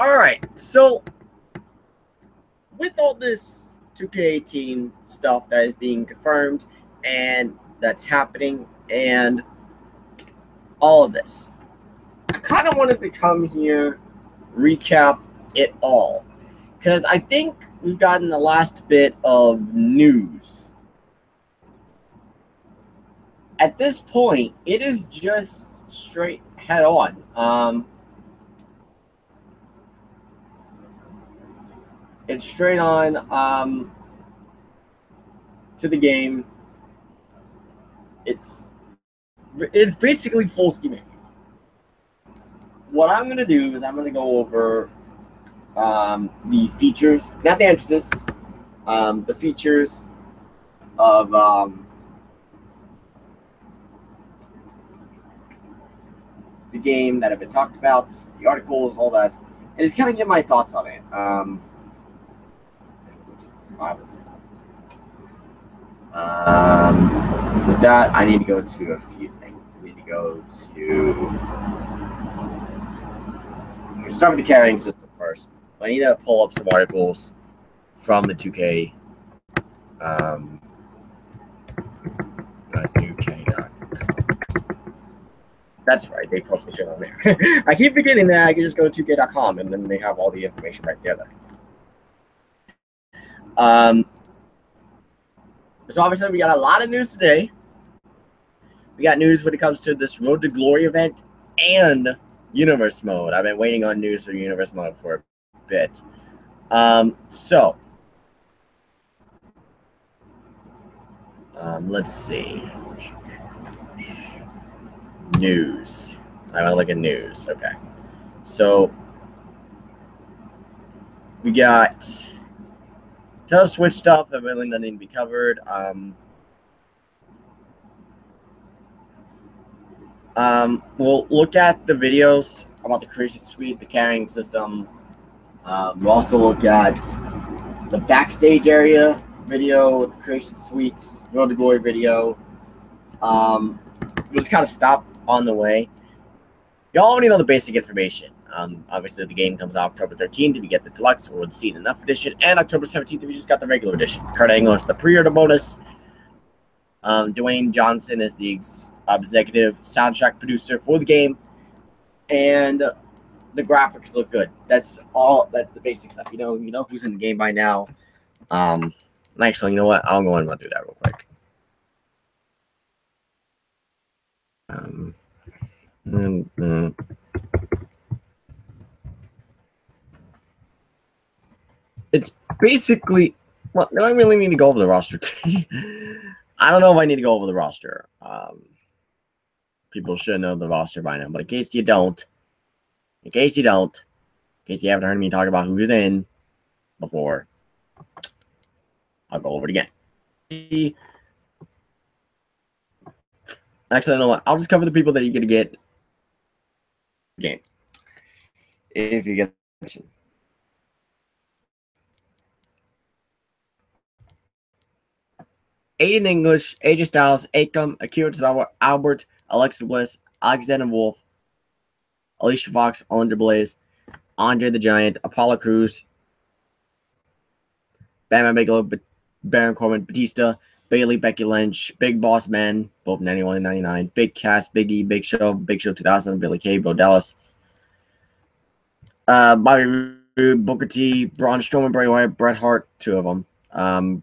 All right, so with all this 2K18 stuff that is being confirmed and that's happening and all of this, I kind of wanted to come here, recap it all, because I think we've gotten the last bit of news. At this point, it is just straight head on. It's straight on to the game. It's basically full steam ahead. What I'm going to do is I'm going to go over the features, not the entrances, the features of the game that have been talked about, the articles, all that, and just kind of give my thoughts on it. With that, I need to go to a few things. I need to go to start with the carrying system first. I need to pull up some articles from the 2K. 2K.com. That's right, they post the shit on there. I keep forgetting that I can just go to 2K.com and then they have all the information right there. So obviously we got a lot of news today. We got news when it comes to this Road to Glory event and Universe Mode. I've been waiting on news for Universe Mode for a bit. Let's see. News. I want to look at news. Okay. So we got Nintendo Switch stuff that really doesn't need to be covered. We'll look at the videos about the creation suite, the carrying system. We'll also look at the backstage area video with the creation suites, Road to Glory video. We'll just kind of stop on the way. Y'all already know the basic information. Obviously, the game comes out October 13th if you get the Deluxe World Scene Enough Edition, and October 17th if you just got the regular edition. Kurt Angle is the pre-order bonus. Dwayne Johnson is the executive soundtrack producer for the game, and the graphics look good. That's all. That's the basic stuff. You know who's in the game by now. Actually, you know what? I'll go and run through that real quick. It's basically, well, do I really need to go over the roster? I don't know if I need to go over the roster. People should know the roster by now, but in case you haven't heard me talk about who's in before, I'll go over it again. Actually, I don't know what. I'll just cover the people that you're going to get game. If you get Aiden English, AJ Styles, Akam, Akira Tozawa, Albert, Alexa Bliss, Alexander Wolf, Alicia Fox, Alundra Blaze, Andre the Giant, Apollo Crews, Bam Bigelow, Baron Corbin, Batista, Bailey, Becky Lynch, Big Boss Man, both 91 and 99, Big Cass, Big E, Big Show 2000, Billy Kay, Bo Dallas, Bobby Roode, Booker T, Braun Strowman, Bray Wyatt, Bret Hart, two of them,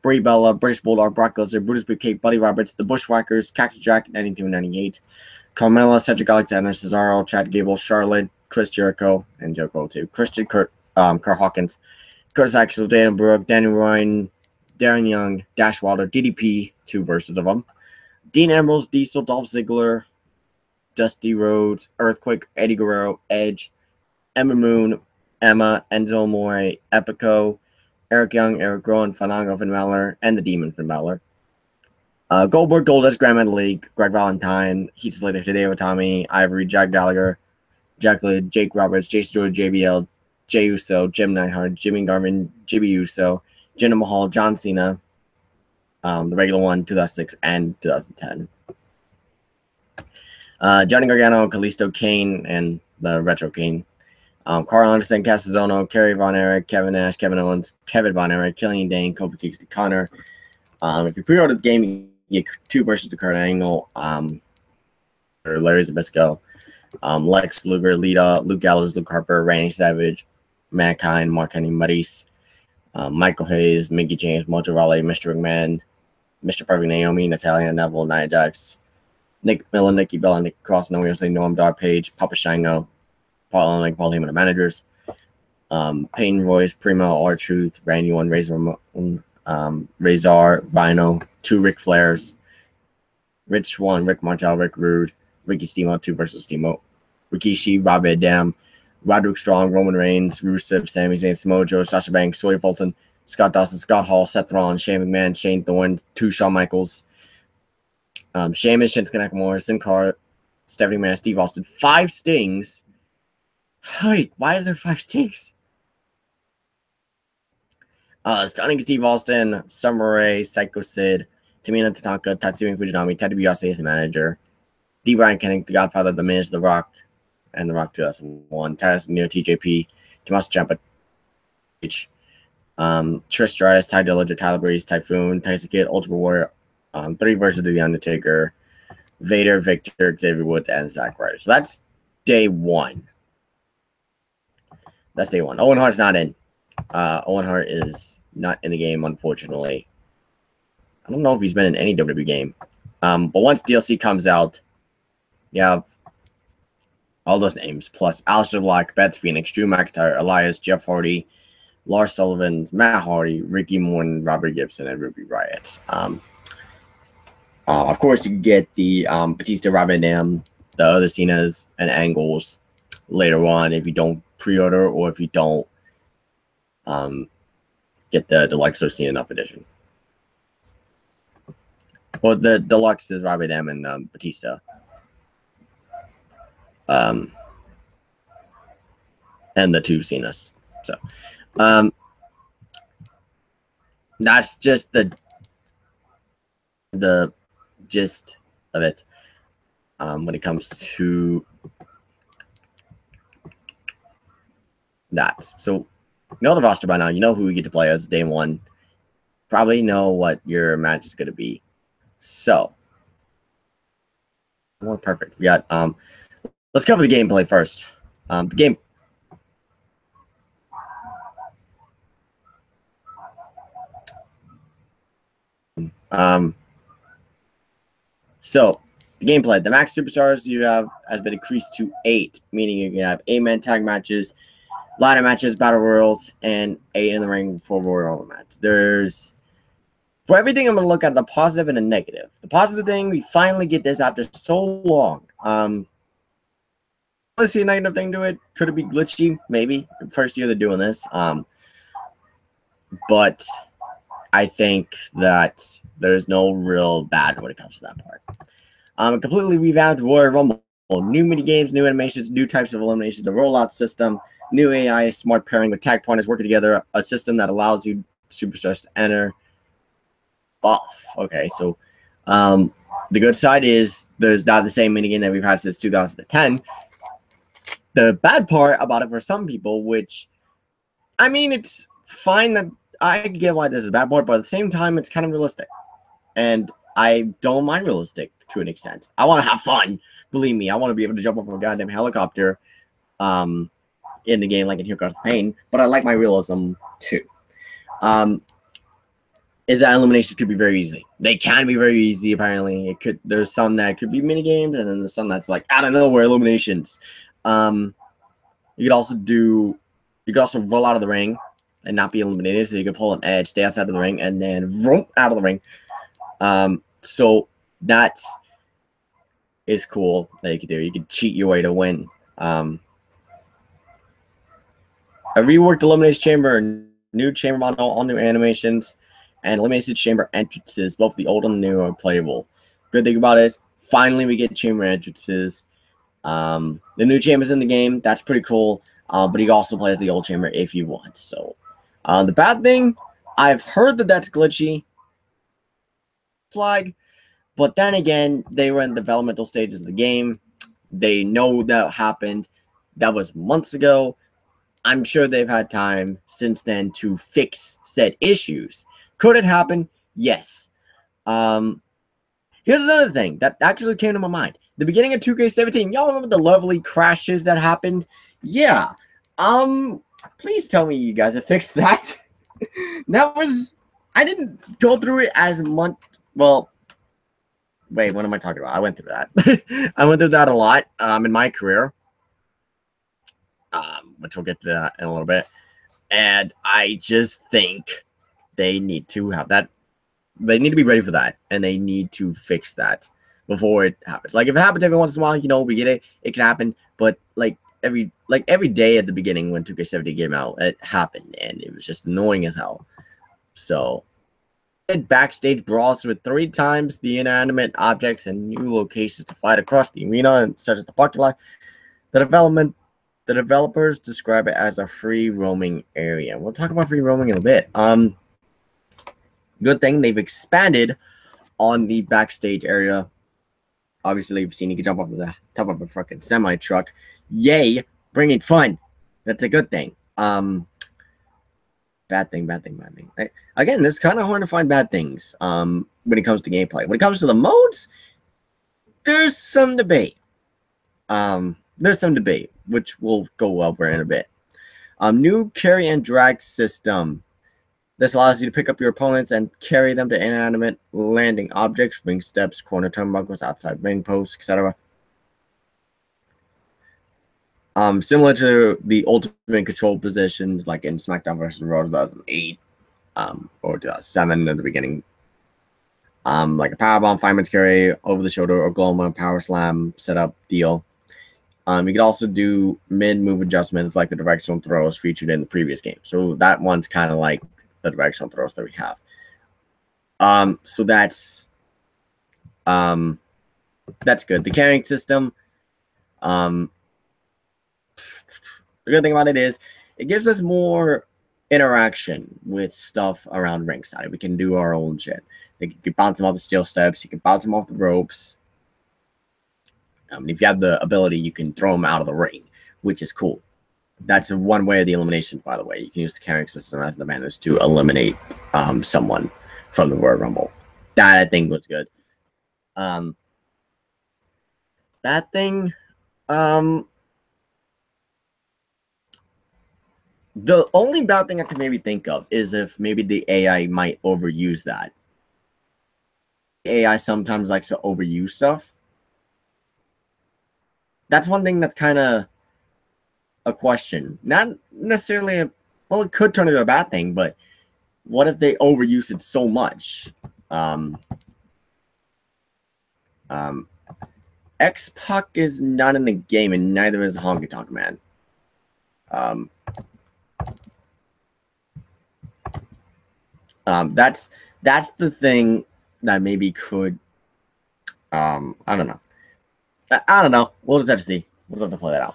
Brie Bella, British Bulldog, Brock Lesnar, Brutus Beefcake, Buddy Roberts, The Bushwhackers, Cactus Jack, 92 and 98, Carmella, Cedric Alexander, Cesaro, Chad Gable, Charlotte, Chris Jericho, and Jericho too, Christian, Kurt Hawkins, Curtis Axel, Daniel Brooke, Daniel Ryan, Darren Young, Dash Wilder, DDP, two versions of them, Dean Ambrose, Diesel, Dolph Ziggler, Dusty Rhodes, Earthquake, Eddie Guerrero, Edge, Emma Moon, Emma, Enzo Amore, Epico, Eric Young, Eric Rowan, Fandango, Finn Balor, and the Demon Finn Balor. Goldberg, Goldust, Grand Metal League, Greg Valentine, Heath Slater, Hideo Itami, Ivory, Jack Gallagher, Jack Lid, Jake Roberts, Jason Stewart, JBL, Jey Uso, Jim Neidhart, Jimmy Garvin, JB Uso, Jinder Mahal, John Cena, the regular one, 2006 and 2010. Johnny Gargano, Kalisto, Kane, and the Retro Kane. Carl Anderson, Castizono, Kerry Von Erich, Kevin Nash, Kevin Owens, Kevin Von Erich, Killian Dane, Kofi Kingston, Connor. If you pre-order the game, you get 2 versions of Kurt Angle, or Larry Zbyszko, Lex Luger, Lita, Luke Gallows, Luke Harper, Randy Savage, Mankind, Mark Henry, Maurice, Michael Hayes, Mickey James, Mojo Rawley, Mr. McMahon, Mr. Perfect, Naomi, Natalia, Neville, Nia Jax, Nick Miller, Nikki Bella, Nick Cross, Noe Yosei, Noam Dar Page, Papa Shango, Paul Heyman, the managers, Peyton Royce, Primo, R-Truth, Randy One, Razor, Rhino, 2 Ric Flairs, Rich Swann, Rick Martel, Rick Rude, Ricky Steamboat, 2 versus Steamboat, Rikishi, Rob Van Dam, Roderick Strong, Roman Reigns, Rusev, Sami Zayn, Samoa Joe, Sasha Banks, Sawyer Fulton, Scott Dawson, Scott Hall, Seth Rollins, Shane McMahon, Shane Thorne, 2 Shawn Michaels, Sheamus, Shinsuke Nakamura, Sin Cara, Stephanie McMahon, Steve Austin, 5 Stings. Wait, why is there 5 Stings? Stunning Steve Austin, Summer Rae, Psycho Sid, Tamina Tatanka, Tatsumi Fujinami, Ted DiBiase as the manager, D. Brian Kenny, The Godfather, The Miz, The Rock, and The Rock 2001, Titus Neo, TJP, Tommaso Ciampa, Trish Stratus, Ty Dillinger, Tyler Breeze, Typhoon, Tyson Kidd, Ultimate Warrior, 3 versions of The Undertaker, Vader, Victor, Xavier Woods, and Zack Ryder. So that's day 1. That's day 1. Owen Hart's not in. Owen Hart is not in the game, unfortunately. I don't know if he's been in any WWE game. But once DLC comes out, you have all those names, plus Aleister Black, Beth Phoenix, Drew McIntyre, Elias, Jeff Hardy, Lars Sullivan, Matt Hardy, Ricky Morton, Robert Gibson, and Ruby Riott. Of course, you can get the Batista, Rob Van Dam, the other Cenas and Angles later on if you don't pre-order or if you don't get the deluxe or Cena Enough edition. Well, the deluxe is Rob Van Dam and Batista. And the 2 Cenas. So, that's just the gist of it. When it comes to that, so you know the roster by now. You know who you get to play as day 1. Probably know what your match is going to be. So, more perfect. We got let's cover the gameplay first. The game. So the gameplay. The max superstars you have has been increased to 8, meaning you can have 8-man tag matches, ladder matches, battle royals, and 8 in the ring for royal match. There's for everything. I'm gonna look at the positive and the negative. The positive thing, we finally get this after so long. Let's see a negative thing to it. Could it be glitchy? Maybe. First year they're doing this. But I think that there's no real bad when it comes to that part. A completely revamped Royal Rumble. New mini games, new animations, new types of eliminations, a rollout system, new AI, smart pairing with tag partners working together, a system that allows you superstars to enter. Off. Okay, so the good side is there's not the same minigame that we've had since 2010. The bad part about it for some people, which, I mean, it's fine that I get why this is a bad part, but at the same time, it's kind of realistic. And I don't mind realistic to an extent. I want to have fun. Believe me, I want to be able to jump off a goddamn helicopter in the game like in Here Comes the Pain, but I like my realism too. Is that eliminations could be very easy. They can be very easy, apparently. It could. There's some that could be mini games, and then there's some that's like out of nowhere eliminations. You could also roll out of the ring and not be eliminated, so you could pull an edge, stay outside of the ring, and then vroom, out of the ring. So that is cool that you could do. You could cheat your way to win. A reworked elimination chamber, new chamber model, all new animations, and elimination chamber entrances. Both the old and the new are playable. Good thing about it is finally we get chamber entrances. The new chamber's in the game. That's pretty cool. But you can also play as the old chamber if you want. So the bad thing, I've heard that that's glitchy. Flag. But then again, they were in developmental stages of the game. They know that happened. That was months ago. I'm sure they've had time since then to fix said issues. Could it happen? Yes. Here's another thing that actually came to my mind. The beginning of 2K17, y'all remember the lovely crashes that happened? Yeah. Please tell me you guys have fixed that. That was, I didn't go through it as much. Well, wait, what am I talking about? I went through that. I went through that a lot in my career, which we'll get to that in a little bit. And I just think they need to have that. They need to be ready for that, and they need to fix that before it happens. Like if it happens every once in a while, you know, we get it. It can happen, but like every day at the beginning when 2K70 came out, it happened, and it was just annoying as hell. So, backstage brawls with 3 times the inanimate objects and new locations to fight across the arena, such as the parking lot. The developers describe it as a free roaming area. We'll talk about free roaming in a bit. Good thing they've expanded on the backstage area. Obviously, you've seen you can jump off the top of a fucking semi truck. Yay, bringing fun. That's a good thing. Bad thing. Again, it's kind of hard to find bad things when it comes to gameplay. When it comes to the modes, there's some debate. Which we'll go over in a bit. New carry and drag system. This allows you to pick up your opponents and carry them to inanimate landing objects, ring steps, corner turnbuckles, outside ring posts, etc. Similar to the ultimate control positions like in SmackDown vs. Raw 2008 or 2007 at the beginning. Like a powerbomb, fireman's carry, over the shoulder, Oklahoma power slam setup deal. You could also do mid-move adjustments like the directional throws featured in the previous game. So that one's kind of like the directional throws that we have. So that's good. The carrying system, the good thing about it is it gives us more interaction with stuff around ringside. We can do our own shit. You can bounce them off the steel steps. You can bounce them off the ropes. If you have the ability, you can throw them out of the ring, which is cool. That's one way of the elimination, by the way. You can use the carrying system as an advantage to eliminate someone from the Royal Rumble. That, I think, was good. That thing, the only bad thing I can maybe think of is if maybe the AI might overuse that. AI sometimes likes to overuse stuff. That's one thing that's kind of a question. Not necessarily well, it could turn into a bad thing, but what if they overuse it so much? X-Pac is not in the game, and neither is Honky Tonk Man. That's the thing that maybe could I don't know. We'll just have to see. We'll just have to play that out.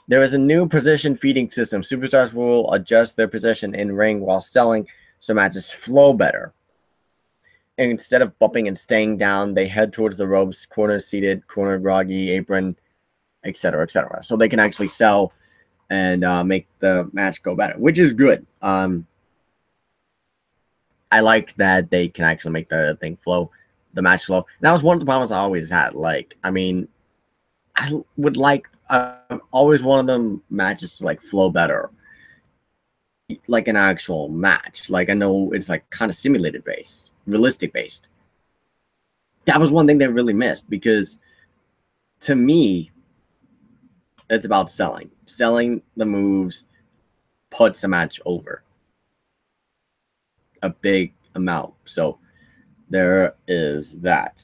There is a new position feeding system. Superstars will adjust their position in ring while selling so matches flow better. And instead of bumping and staying down, they head towards the ropes, corner seated, corner groggy, apron, etc., etc. So they can actually sell and make the match go better, which is good. I like that they can actually make the thing flow, the match flow. That was one of the problems I always had. Like, I mean, I would like always wanted the matches to like flow better, like an actual match. Like I know it's like kind of simulated based, realistic based. That was one thing they really missed because, to me, it's about selling the moves, puts a match over a big amount. So there is that.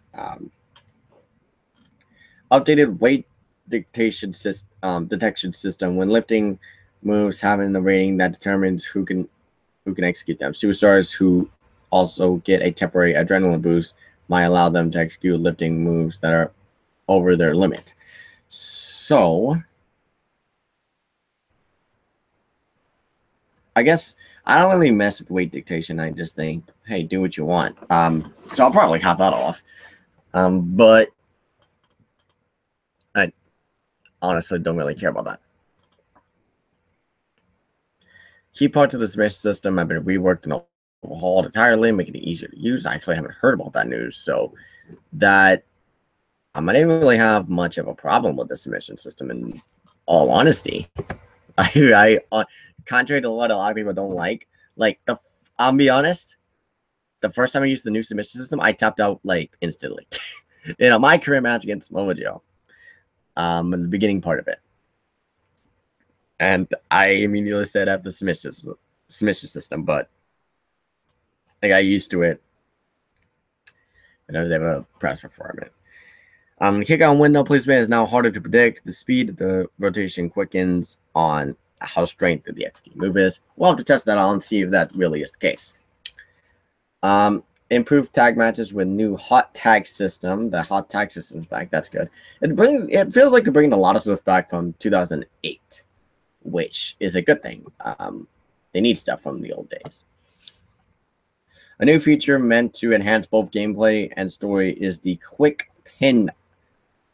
Updated weight detection system. When lifting moves, having the rating that determines who can execute them. Superstars who also get a temporary adrenaline boost might allow them to execute lifting moves that are over their limit. So I guess I don't really mess with weight dictation. I just think, hey, do what you want. So I'll probably have that off. But I honestly don't really care about that. Key parts of the submission system have been reworked and overhauled entirely, making it easier to use. I actually haven't heard about that news, so that I didn't really have much of a problem with the submission system. In all honesty, contrary to what a lot of people don't like I'll be honest. The first time I used the new submission system, I tapped out instantly. My career match against Samoa Joe, in the beginning part of it, and I immediately set up the submission system, but I got used to it, and I was able to press perform it. The kick-out window placement is now harder to predict. The speed of the rotation quickens on how strength of the execute move is. We'll have to test that out and see if that really is the case. Improved tag matches with new hot tag system. The hot tag system is back. That's good. It feels like they're bringing a lot of stuff back from 2008, which is a good thing. They need stuff from the old days. A new feature meant to enhance both gameplay and story is the quick pin.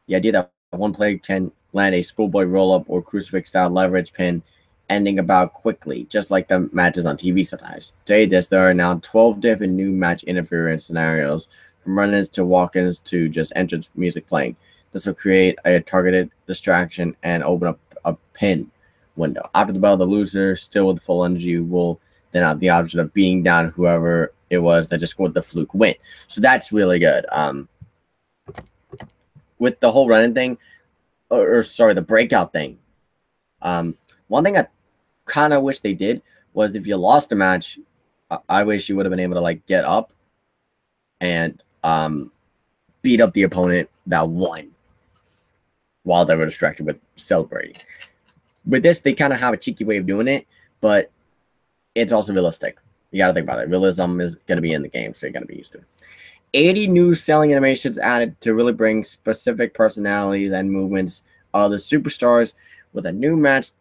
The idea that one player can land a schoolboy roll-up or crucifix-style leverage pin ending about quickly, just like the matches on TV sometimes. Today, there are now 12 different new match interference scenarios, from run-ins to walk-ins to just entrance music playing. This will create a targeted distraction and open up a pin window. After the bell, the loser, still with full energy, will then have the option of beating down whoever it was that just scored the fluke win. So that's really good. With the whole run-in thing, the breakout thing, one thing I kind of wish they did was if you lost a match, I wish you would have been able to get up and beat up the opponent that won while they were distracted with celebrating. With this, they kind of have a cheeky way of doing it, but it's also realistic. You got to think about it. Realism is going to be in the game, so you're going to be used to it. 80 new selling animations added to really bring specific personalities and movements of the superstars, with a new match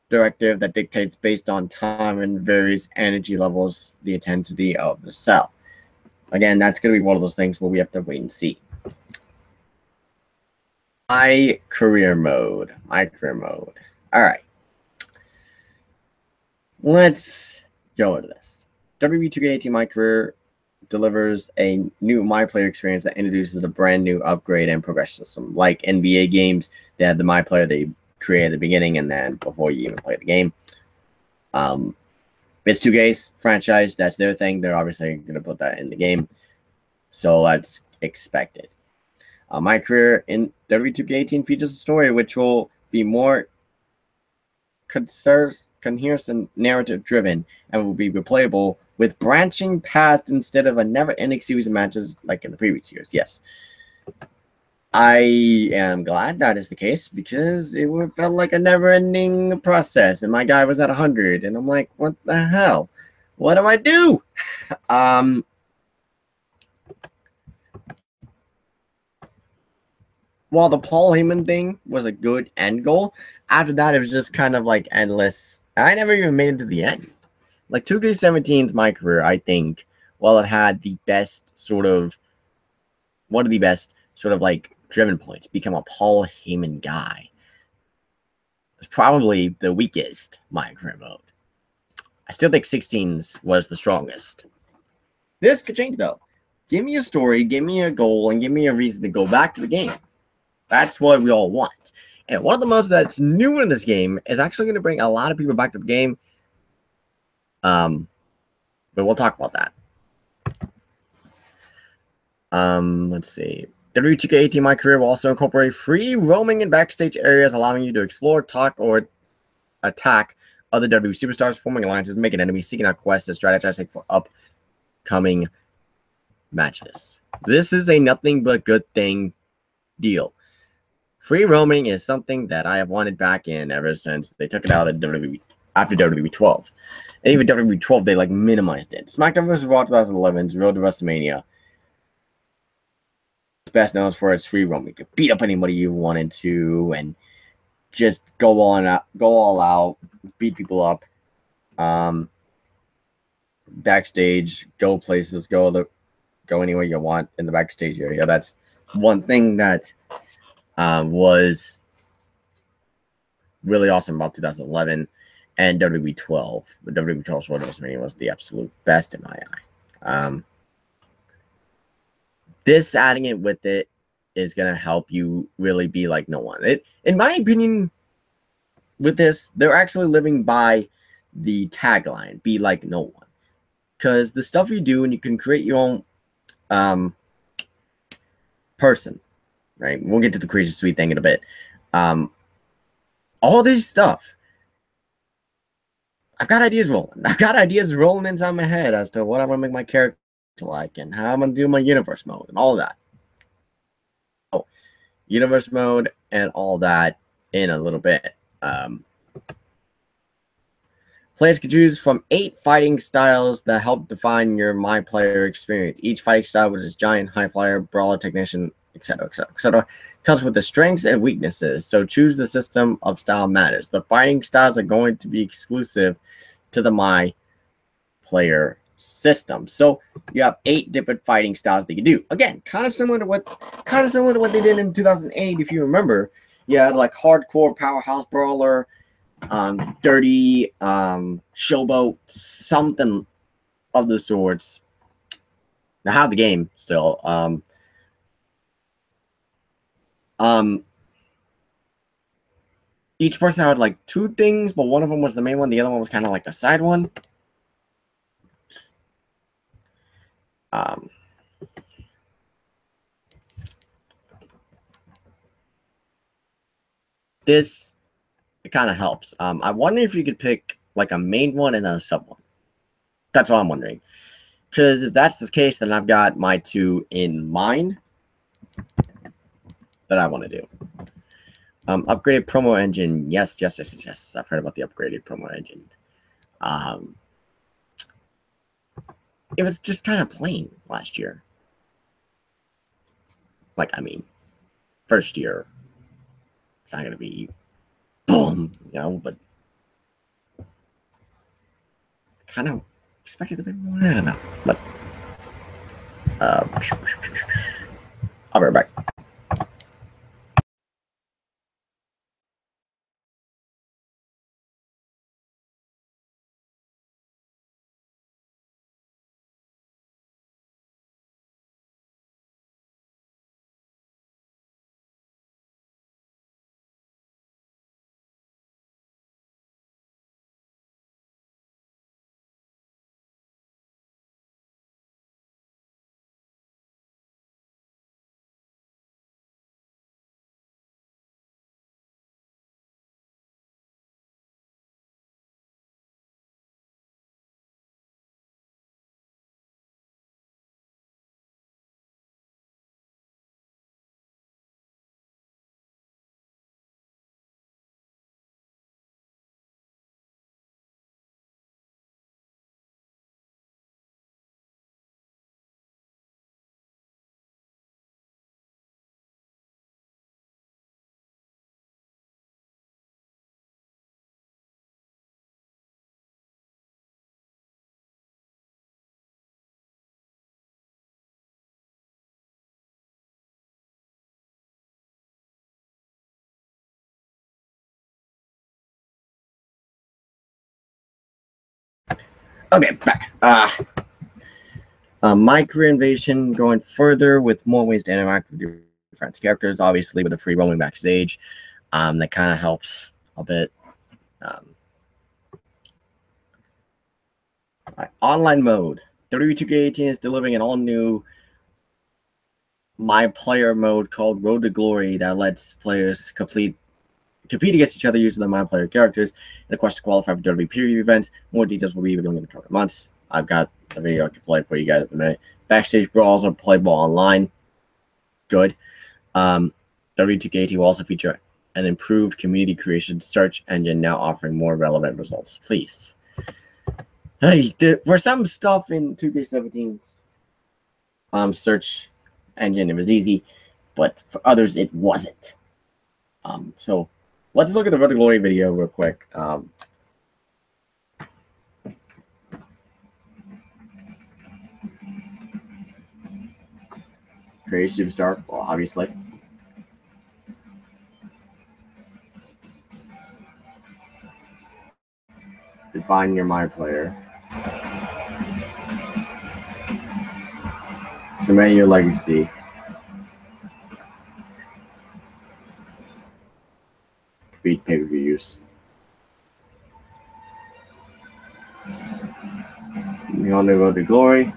directive that dictates based on time and varies energy levels, the intensity of the cell. Again, that's going to be one of those things where we have to wait and see. My career mode. All right. Let's go into this. WWE 2K18 My Career delivers a new My Player experience that introduces a brand new upgrade and progression system. Like NBA games, they have the My Player they create at the beginning and then before you even play the game. It's 2K's franchise. That's their thing. They're obviously going to put that in the game. So that's expected. My Career in WWE 2K18 features a story which will be more coherent and narrative driven and will be replayable with branching paths instead of a never-ending series of matches like in the previous years. Yes. I am glad that is the case because it felt like a never-ending process, and my guy was at 100, and I'm like, what the hell? What do I do? While the Paul Heyman thing was a good end goal, after that it was just kind of endless. I never even made it to the end. 2K17's My Career, I think, while it had the best one of the best driven points, become a Paul Heyman guy. It's probably the weakest My Career mode. I still think 16's was the strongest. This could change though. Give me a story, give me a goal, and give me a reason to go back to the game. That's what we all want. And one of the modes that's new in this game is actually going to bring a lot of people back to the game. But we'll talk about that. Let's see. WWE2K18 My Career will also incorporate free roaming in backstage areas, allowing you to explore, talk, or attack other WWE superstars, forming alliances, making enemies, seeking out quests, and strategizing for upcoming matches. This is a nothing but good thing deal. Free roaming is something that I have wanted back in ever since they took it out at WWE after WWE 12. And even WWE 12, they minimized it. SmackDown vs. Raw 2011's Road to WrestleMania. It's best known for its free roaming. You could beat up anybody you wanted to and just go all out, beat people up. Backstage, go places, go anywhere you want in the backstage area. That's one thing that was really awesome about 2011. and WWE 12. The WWE 12 World WrestleMania was the absolute best in my eye. This adding it with it is gonna help you really be like no one. It, in my opinion, with this, they're actually living by the tagline, be like no one. Because the stuff you do, and you can create your own person, right? We'll get to the crazy sweet thing in a bit. All this stuff, I've got ideas rolling. I've got ideas rolling inside my head as to what I want to make my character like and how I'm going to do my universe mode and all that. So, universe mode and all that in a little bit. Players can choose from 8 fighting styles that help define your My Player experience. Each fighting style, which is giant, high flyer, brawler, technician, etc., etc., etc., comes with the strengths and weaknesses. So choose the system of style matters. The fighting styles are going to be exclusive to the My Player system. So you have 8 different fighting styles that you do. Again, kind of similar to what they did in 2008, if you remember. You had like hardcore powerhouse brawler, dirty, showboat, something of the sorts. I have the game still. Each person had like 2 things, but one of them was the main one. The other one was kind of like the side one. This, it kind of helps. I wonder if you could pick like a main one and then a sub one. That's what I'm wondering. Because if that's the case, then I've got my 2 in mind that I want to do. Upgraded promo engine. Yes. I've heard about the upgraded promo engine. It was just kind of plain last year. Like, I mean, first year, it's not going to be boom, you know, but kind of expected a bit more. I don't know, but I'll be right back. Okay, back. My career invasion going further with more ways to interact with your friends' characters, obviously with the free roaming backstage. That kind of helps a bit. Online mode. WWE 2K18 is delivering an all-new My Player mode called Road to Glory that lets players compete against each other using their My Player characters in a quest to qualify for WWE period events. More details will be revealed in the coming months. I've got a video I can play for you guys in a minute. Backstage brawls are playable online. Good. W2K18 will also feature an improved community creation search engine now offering more relevant results. Please. Hey, there were some stuff in 2K17's search engine. It was easy, but for others it wasn't. So let's look at the Road to Glory video real quick. Crazy Superstar, well, obviously. find your My Player. Cement your legacy. Beat pay-per-views. You on the road to glory.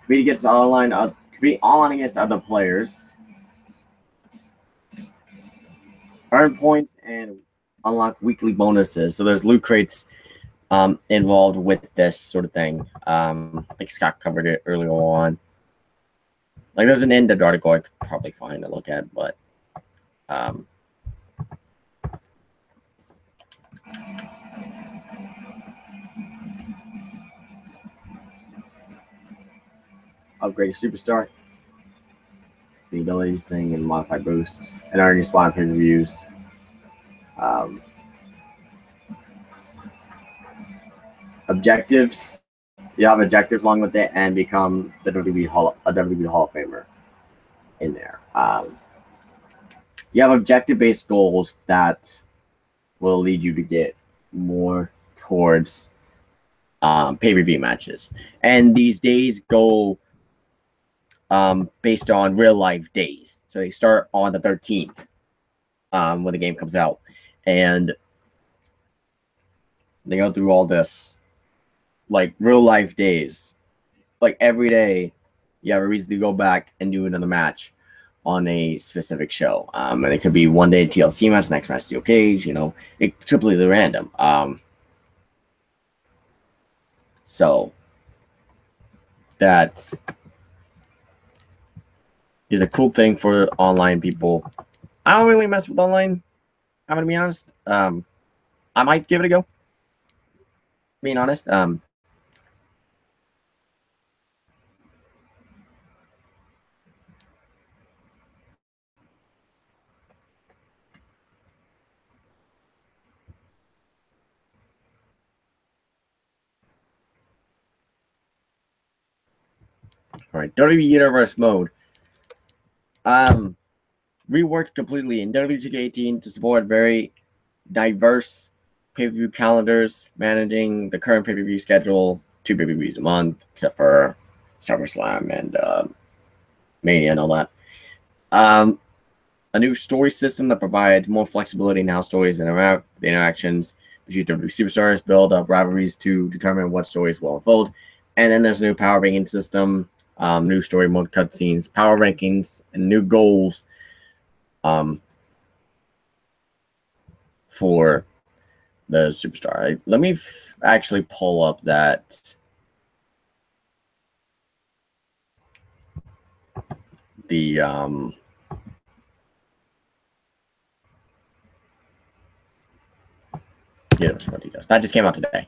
Compete against online against other players. Earn points and unlock weekly bonuses. So there's loot crates involved with this sort of thing. I think Scott covered it earlier on. Like there's an in-depth article I could probably find to look at, but upgrade a superstar. The abilities thing and modify boost and earn your spawn pay-per-views. Objectives. You have objectives along with it and become the WWE Hall of Famer in there. You have objective-based goals that will lead you to get more towards pay-per-view matches. And these days go based on real-life days. So they start on the 13th when the game comes out. And they go through all this, like, real-life days. Like, every day, you have a reason to go back and do another match on a specific show. And it could be one day TLC match, next match Steel Cage, you know. It's completely random. So that is a cool thing for online people. I don't really mess with online, I'm gonna be honest. I might give it a go, being honest. All right, WWE Universe mode. Reworked completely in WWE 2K18 to support very diverse pay-per-view calendars, managing the current pay-per-view schedule, 2 pay-per-views a month, except for SummerSlam and Mania and all that. A new story system that provides more flexibility in how stories interact, the interactions between WWE superstars, build up rivalries to determine what stories will unfold. And then there's a new power ranking system, new story mode cutscenes, power rankings, and new goals for the superstar. Let me actually pull up that the that just came out today.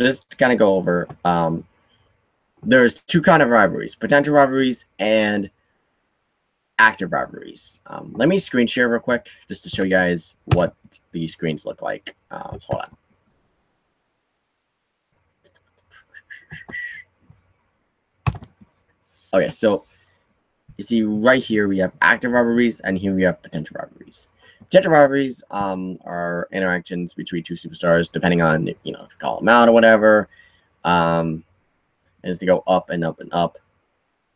Just to kind of go over, there's 2 kind of rivalries: potential rivalries and active rivalries. Let me screen share real quick just to show you guys what these screens look like. Hold on. Okay, so you see right here we have active rivalries, and here we have potential rivalries. Potential rivalries are interactions between 2 superstars, depending on, you know, if you call them out or whatever. As they go up and up and up,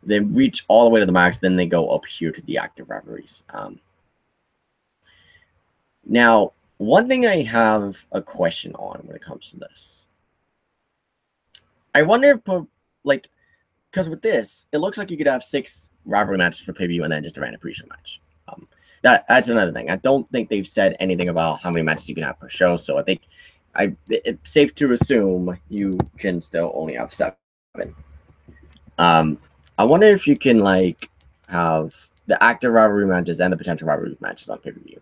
they reach all the way to the max, then they go up here to the active rivalries. Now, one thing I have a question on when it comes to this, I wonder if, like, because with this, it looks like you could have 6 rivalry matches for pay-per-view and then just a random pre-show match. That's another thing. I don't think they've said anything about how many matches you can have per show, so I think it's safe to assume you can still only have 7. I wonder if you can, like, have the active rivalry matches and the potential rivalry matches on pay-per-view.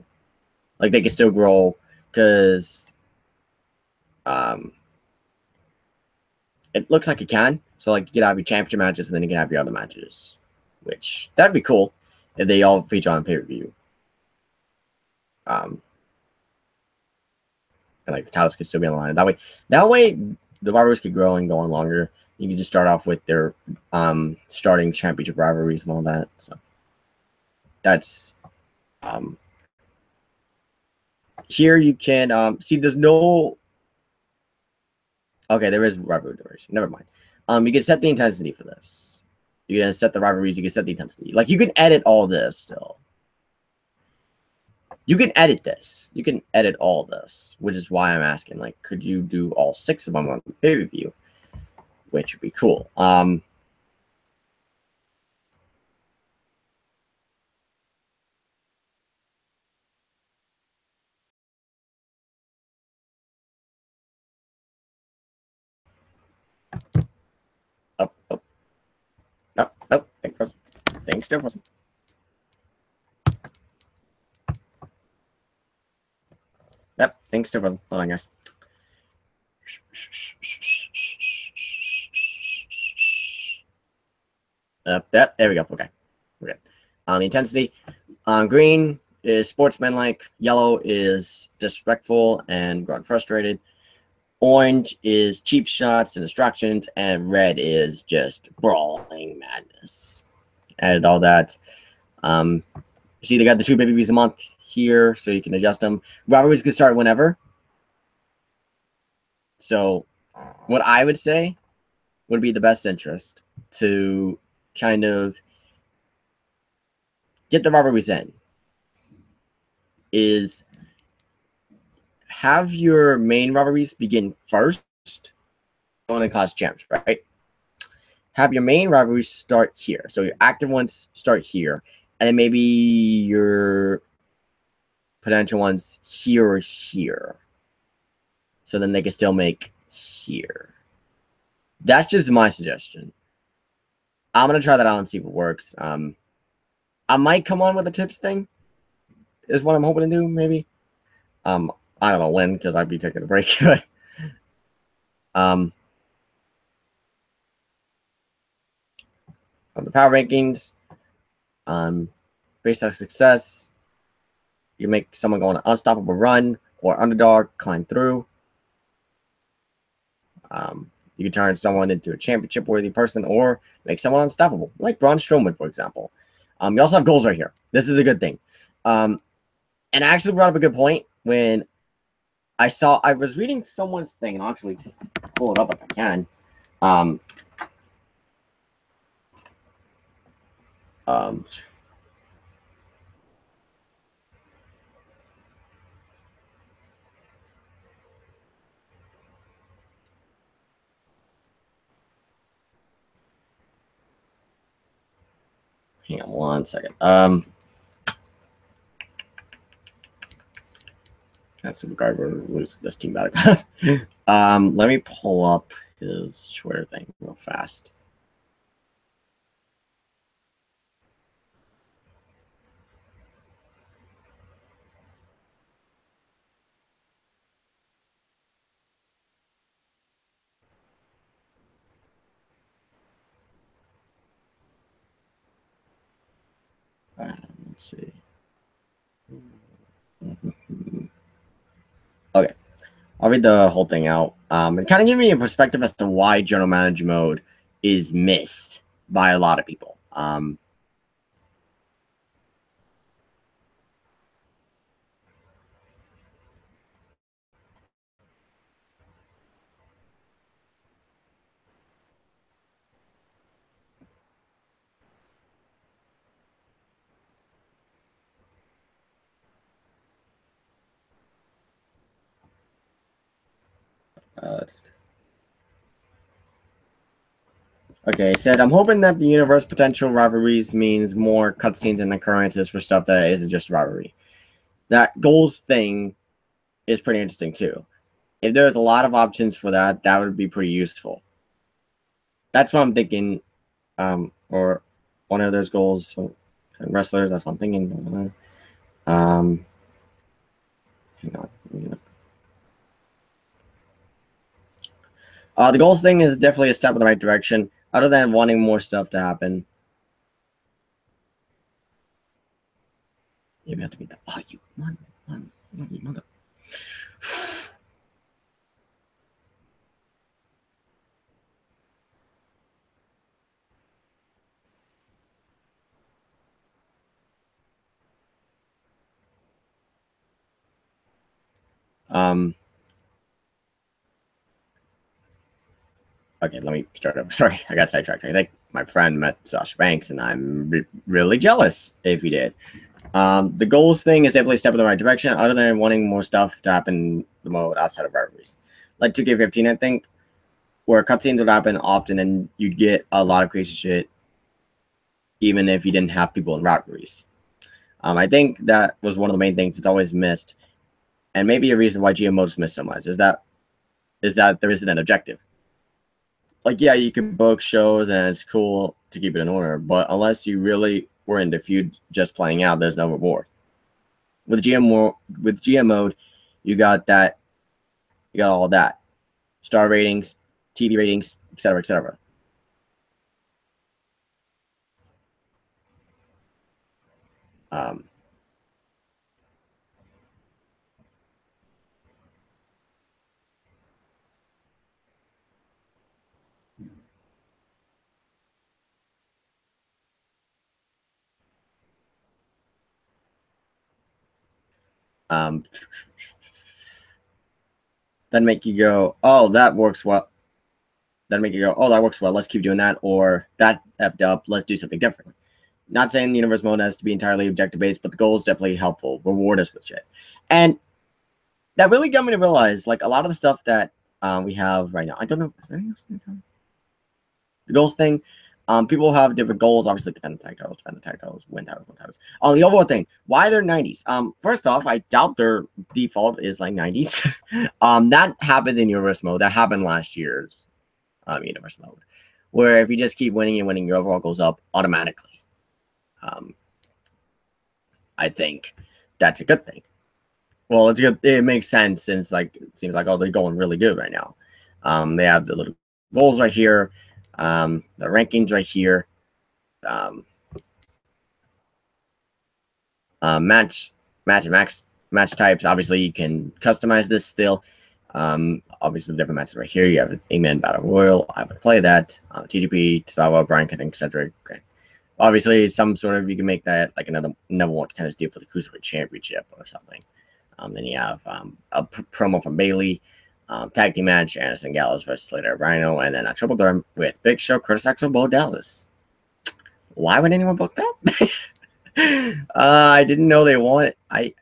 Like, they can still grow, because it looks like you can. So, like, you can have your championship matches, and then you can have your other matches, which, that'd be cool if they all feature on pay-per-view. And, like, the titles could still be on the line. That way, the rivalries could grow and go on longer. You can just start off with their starting championship rivalries and all that. So that's Here you can see there's no. Okay, there is rivalry duration. Never mind. You can set the intensity for this. You can set the rivalries. You can set the intensity. Like you can edit all this still. You can edit this. You can edit all this, which is why I'm asking. Like, could you do all 6 of them on the pay-per-view? Which would be cool. Up, up, up, up. Thanks, Jefferson. Yep, thanks, Jefferson. Hold on, guys. There we go. Okay, we're good. The intensity. Green is sportsmanlike. Yellow is disrespectful and got frustrated. Orange is cheap shots and distractions, and red is just brawling madness. Added all that. You see, they got the 2 pay-per-views a month here, so you can adjust them. Rivalries can start whenever. So, what I would say would be the best interest to kind of get the rivalries in is have your main rivalries begin first going to Clash Champs, right? Have your main rivalries start here. So your active ones start here. And then maybe your potential ones here or here. So then they can still make here. That's just my suggestion. I'm going to try that out and see if it works. I might come on with a tips thing. Is what I'm hoping to do, maybe. I don't know when, because I'd be taking a break. On the power rankings, based on success, you make someone go on an unstoppable run or underdog climb through. You can turn someone into a championship-worthy person or make someone unstoppable, like Braun Strowman, for example. You also have goals right here. This is a good thing. And I actually brought up a good point when I was reading someone's thing, and I'll actually pull it up if I can. Hang on 1 second. That's some Garber lose this team back. Let me pull up his Twitter thing real fast. Let's see. Okay. I'll read the whole thing out. And kind of give me a perspective as to why general manager mode is missed by a lot of people. Okay, it said, I'm hoping that the universe potential rivalries means more cutscenes and occurrences for stuff that isn't just rivalry. That goals thing is pretty interesting too. If there's a lot of options for that, that would be pretty useful. That's what I'm thinking. Or one of those goals. So wrestlers, that's what I'm thinking. Hang on. The goals thing is definitely a step in the right direction, other than wanting more stuff to happen. You have to beat that. Oh, you mother. Um, okay, let me start over. Sorry, I got sidetracked. I think my friend met Sasha Banks, and I'm really jealous if he did. The goals thing is definitely a step in the right direction, other than wanting more stuff to happen in the mode outside of rivalries. Like 2K15, I think, where cutscenes would happen often and you'd get a lot of crazy shit, even if you didn't have people in rivalries. I think that was one of the main things it's always missed, and maybe a reason why GM modes miss so much is that there isn't an objective. Like, yeah, you can book shows and it's cool to keep it in order, but unless you really were into feud just playing out, there's no reward. With GM mode, you got that, you got all that, star ratings, TV ratings, etc., etc. Um, um, then make you go, oh, that works well. Then make you go, oh, that works well. Let's keep doing that, or that effed up. Let's do something different. Not saying the universe mode has to be entirely objective based, but the goal is definitely helpful. Reward us with shit, and that really got me to realize, like, a lot of the stuff that we have right now. I don't know. Is there anything else in the goals thing? People have different goals. Obviously, defend the tag titles, win titles, win titles. On the overall thing, why they're 90s? First off, I doubt their default is like 90s. That happened in universe mode. That happened last year's universe mode, where if you just keep winning and winning, your overall goes up automatically. I think that's a good thing. Well, it's good. It makes sense since, like, it seems like, oh, they're going really good right now. They have the little goals right here, the rankings right here, um, match match types. Obviously, you can customize this still. Obviously, the different matches right here. You have an 8-man battle royal. I would play that. TGP, Sawa, Brian Cutting, etc. Okay. Obviously, some sort of, you can make that like another one kind of deal for the Cruiserweight Championship or something. Then you have a promo from Bailey, tag team match, Anderson Gallows versus Slater Rhino, and then a triple threat with Big Show, Curtis Axel, Bo Dallas. Why would anyone book that? I didn't know they wanted. I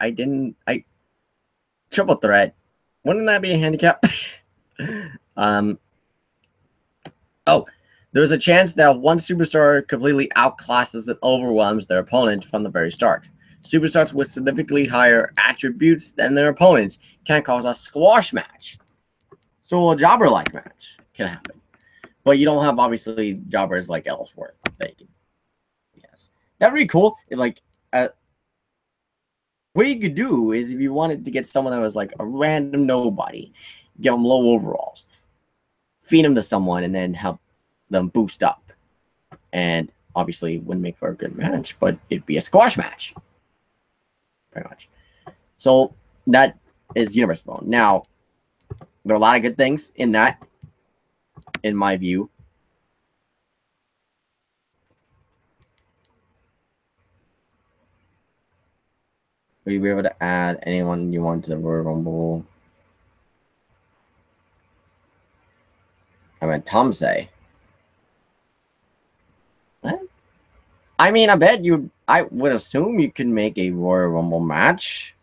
triple threat. Wouldn't that be a handicap? Oh, there's a chance that one superstar completely outclasses and overwhelms their opponent from the very start. Superstars with significantly higher attributes than their opponents can cause a squash match. So a jobber-like match can happen. But you don't have, obviously, jobbers like Ellsworth. Yes. That'd be cool. If, like, what you could do is, if you wanted to get someone that was like a random nobody, give them low overalls, feed them to someone, and then help them boost up. And obviously wouldn't make for a good match, but it'd be a squash match. Pretty much. So that is Universe Mode. Now, there are a lot of good things in that, in my view. Will you be able to add anyone you want to the Royal Rumble? I mean, Tom say. What? I mean, I would assume you can make a Royal Rumble match.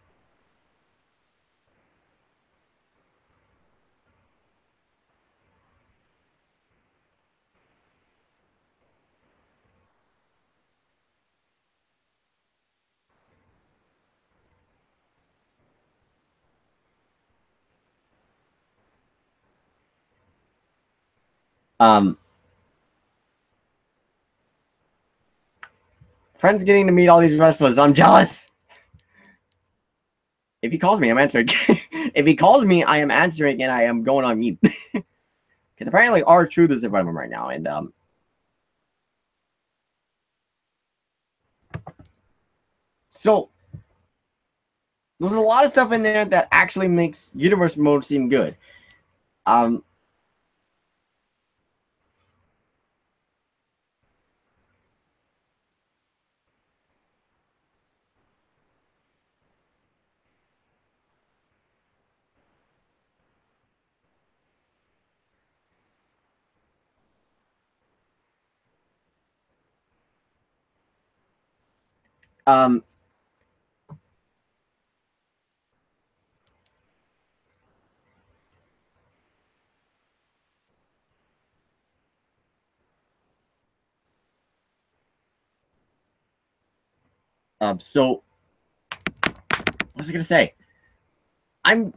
Friends getting to meet all these wrestlers. I'm jealous. If he calls me, I'm answering. If he calls me, I am answering, and I am going on mute. Because apparently R-Truth is in front of him right now. And so there's a lot of stuff in there that actually makes Universe Mode seem good. Um, so what was I gonna say? I'm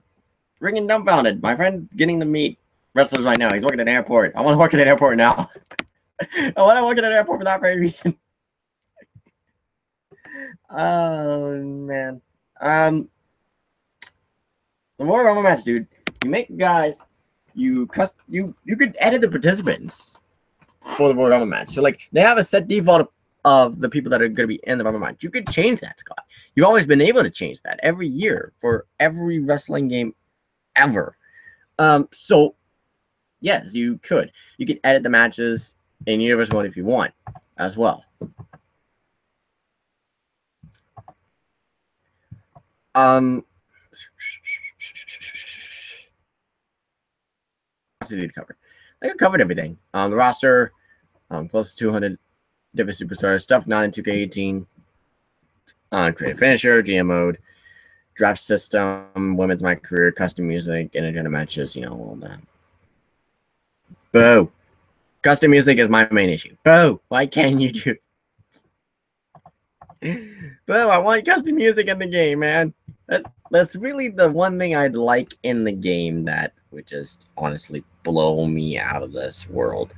freaking dumbfounded. My friend getting to meet wrestlers right now. He's working at an airport. I want to work at an airport now. I want to work at an airport for that very reason. Oh man. The Royal Rumble match, dude. You make guys. You could edit the participants for the Royal Rumble match. So like they have a set default of the people that are going to be in the Rumble match. You could change that, Scott. You've always been able to change that every year for every wrestling game ever. So yes, you could. You could edit the matches in Universe Mode if you want as well. What did it cover? I think I covered everything. The roster, close to 200 different superstars, stuff not in 2K18. Creative finisher, GM mode, draft system, women's my career, custom music, intergender matches, all that. Boo. Custom music is my main issue. Boo. Why can't you do Boo, I want custom music in the game, man. That's really the one thing I'd like in the game that would just honestly blow me out of this world.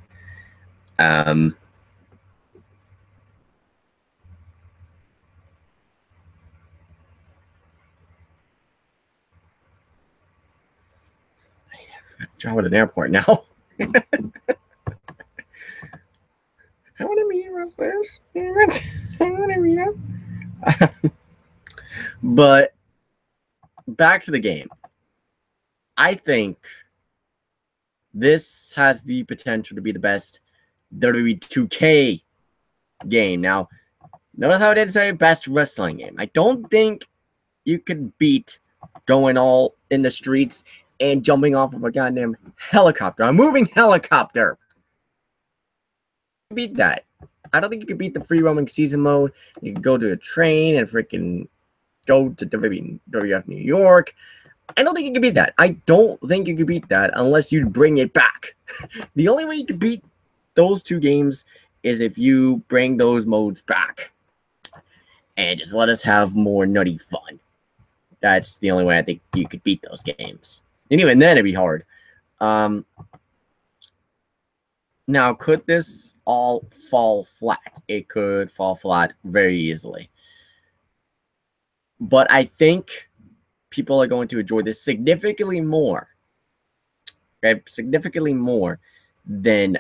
Job at an airport now. I want to meet wrestlers. I want to meet them. But back to the game. I think this has the potential to be the best WWE 2K game. Now, notice how I did say best wrestling game. I don't think you could beat going all in the streets and jumping off of a goddamn helicopter. A moving helicopter. Beat that. I don't think you could beat the free roaming season mode. You could go to a train and freaking go to WWF New York. I don't think you could beat that. I don't think you could beat that unless you bring it back. The only way you could beat those two games is if you bring those modes back and just let us have more nutty fun. That's the only way I think you could beat those games. And even then, it'd be hard. Now, could this all fall flat? It could fall flat very easily. But I think people are going to enjoy this significantly more. Okay? Significantly more than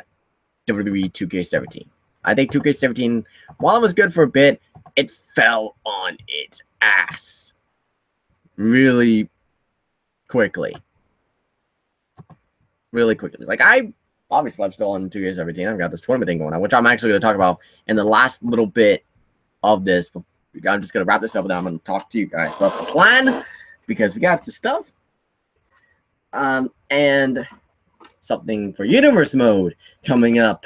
WWE 2K17. I think 2K17, while it was good for a bit, it fell on its ass really quickly. Really quickly. Like, obviously, I'm still on 2K17. I've got this tournament thing going on, which I'm actually going to talk about in the last little bit of this. I'm just going to wrap this up, and then I'm going to talk to you guys about the plan, because we got some stuff. And something for Universe Mode coming up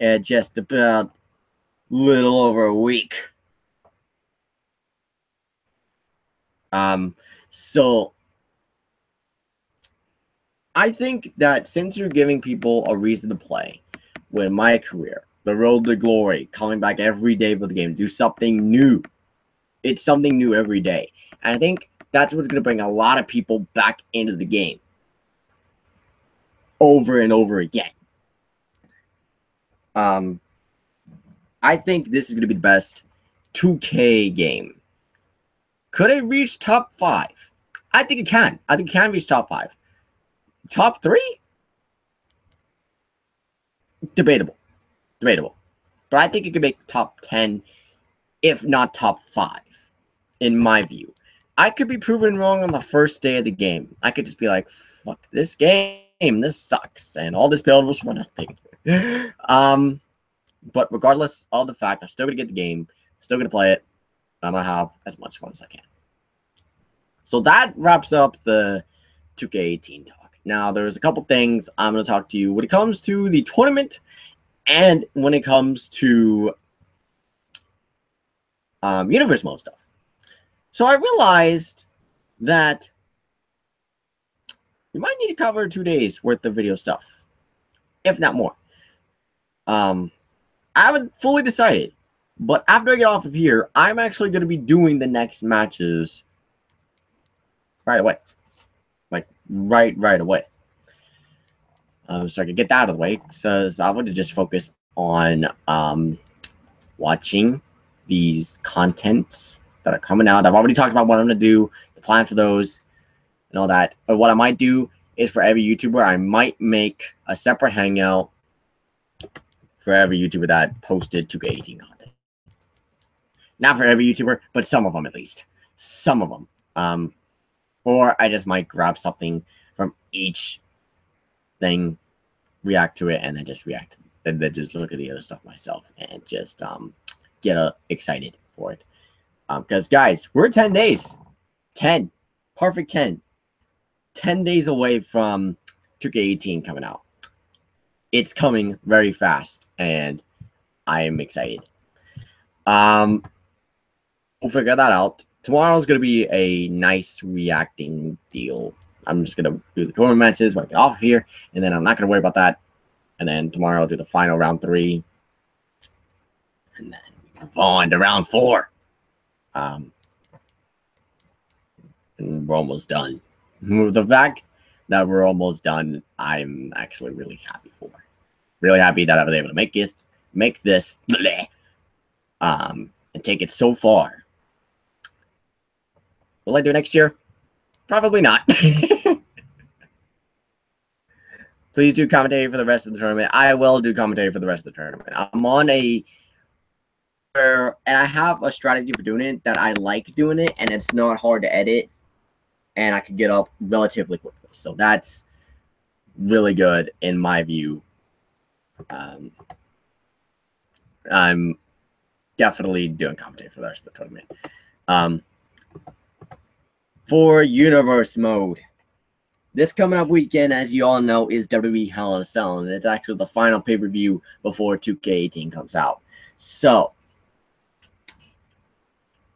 in just about a little over a week. So I think that since you're giving people a reason to play, with my career, the road to glory, coming back every day for the game, do something new. It's something new every day. And I think that's what's going to bring a lot of people back into the game over and over again. I think this is going to be the best 2K game. Could it reach top 5? I think it can. I think it can reach top 5. Top 3? Debatable. But I think it could make top 10, if not top 5, in my view. I could be proven wrong on the first day of the game. I could just be like, fuck this game, this sucks, and all this build was for nothing. But regardless of the fact, I'm still going to get the game, still going to play it, and I'm going to have as much fun as I can. So that wraps up the 2K18 talk. Now, there's a couple things I'm going to talk to you when it comes to the tournament and when it comes to universe mode stuff. So I realized that we might need to cover 2 days worth of video stuff, if not more. I haven't fully decided, but after I get off of here, I'm actually going to be doing the next matches right away. Like, right away. So I could get that out of the way, because I want to just focus on watching these contents that are coming out. I've already talked about what I'm going to do, the plan for those, and all that. But what I might do is for every YouTuber, I might make a separate hangout for every YouTuber that posted 2K18 content. Not for every YouTuber, but some of them at least. Some of them. Or I just might grab something from each thing, react to it, and then just react. And then just look at the other stuff myself and just get excited for it. Because, guys, we're 10 days. 10. Perfect 10. 10 days away from 2K18 coming out. It's coming very fast, and I am excited. We'll figure that out. Tomorrow's going to be a nice reacting deal. I'm just going to do the tournament matches when I get off here, and then I'm not going to worry about that. And then tomorrow I'll do the final round 3. And then move on to round 4. And we're almost done. The fact that we're almost done, I'm actually really happy for. Really happy that I was able to make this, and take it so far. Will I do it next year? Probably not. Please do commentary for the rest of the tournament. I will do commentary for the rest of the tournament. I'm on and I have a strategy for doing it that I like doing it, and it's not hard to edit, and I can get up relatively quickly. So that's really good in my view. I'm definitely doing commentary for the rest of the tournament. For universe mode, this coming up weekend, as you all know, is WWE Hell in a Cell, and it's actually the final pay-per-view before 2K18 comes out. So,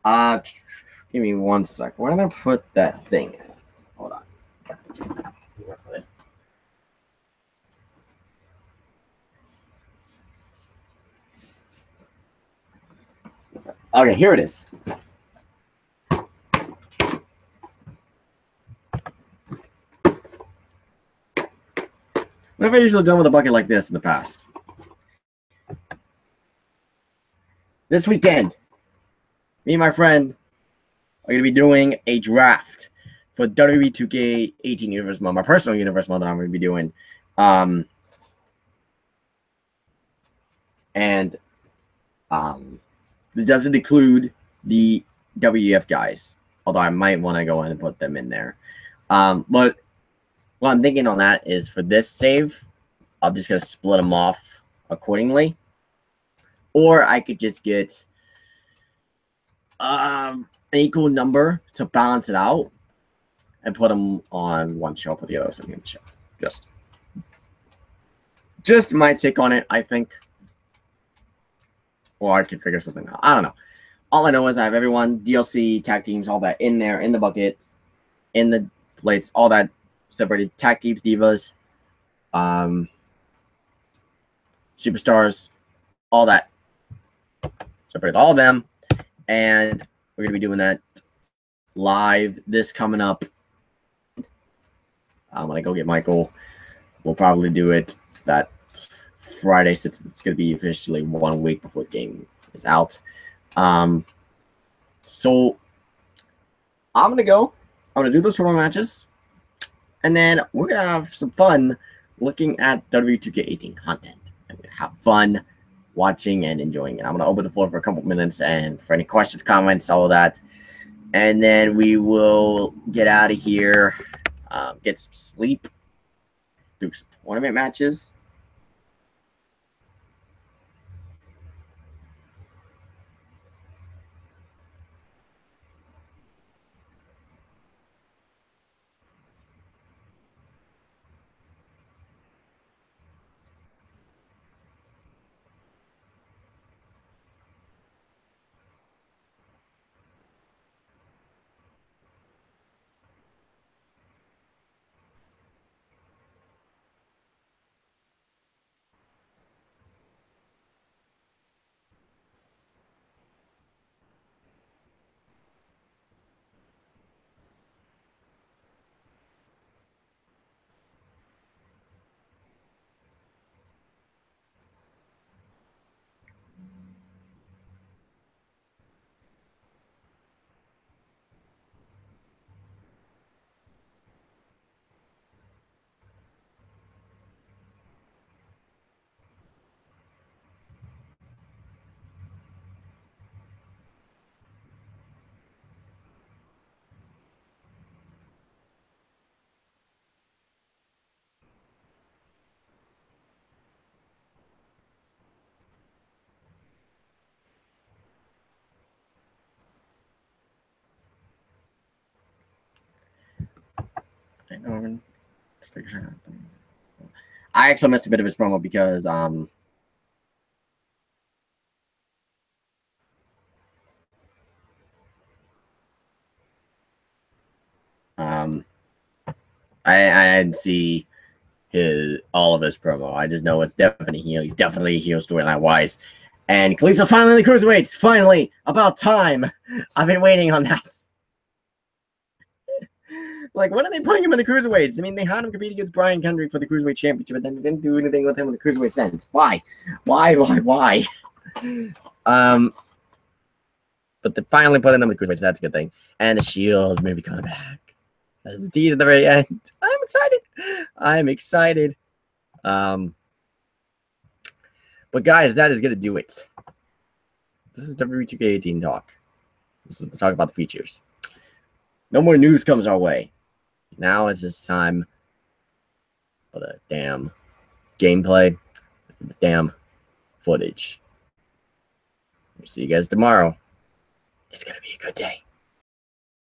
give me 1 sec. Where did I put that thing? Hold on. Okay, here it is. What have I usually done with a bucket like this in the past? This weekend, me and my friend are going to be doing a draft for WWE 2K18 Universe Mode, my personal Universe Mode that I'm going to be doing. This doesn't include the WEF guys, although I might want to go in and put them in there. But what I'm thinking on that is for this save, I'm just going to split them off accordingly. Or I could just get an equal number to balance it out and put them on one show, put the others on the other show. Just my take on it, I think. Or I could figure something out. I don't know. All I know is I have everyone, DLC, tag teams, all that in there, in the buckets, in the plates, all that separated. Tag teams, divas, superstars, all that. Separated all of them. And we're going to be doing that live this coming up. I'm going to go get Michael. We'll probably do it that Friday, since it's going to be officially 1 week before the game is out. So I'm going to go. I'm going to do those tournament matches. And then we're going to have some fun looking at WWE 2K18 content. I'm going to have fun watching and enjoying it. I'm going to open the floor for a couple minutes and for any questions, comments, all of that. And then we will get out of here, get some sleep, do some tournament matches. I actually missed a bit of his promo because I didn't see all of his promo. I just know it's definitely heel. He's definitely a heel storyline wise. And Kalisto finally in the cruiserweights. Finally, about time. I've been waiting on that. Like, when are they putting him in the cruiserweights? I mean, they had him compete against Brian Kendrick for the cruiserweight championship, but then they didn't do anything with him in the cruiserweight sense. Why? Why? But they finally put him in the cruiserweights. That's a good thing. And the Shield maybe coming back. That's a tease at the very end. I'm excited. But guys, that is gonna do it. This is WWE 2K18 talk. This is the talk about the features. No more news comes our way. Now it's just time for the damn gameplay, the damn footage. We'll see you guys tomorrow. It's gonna be a good day.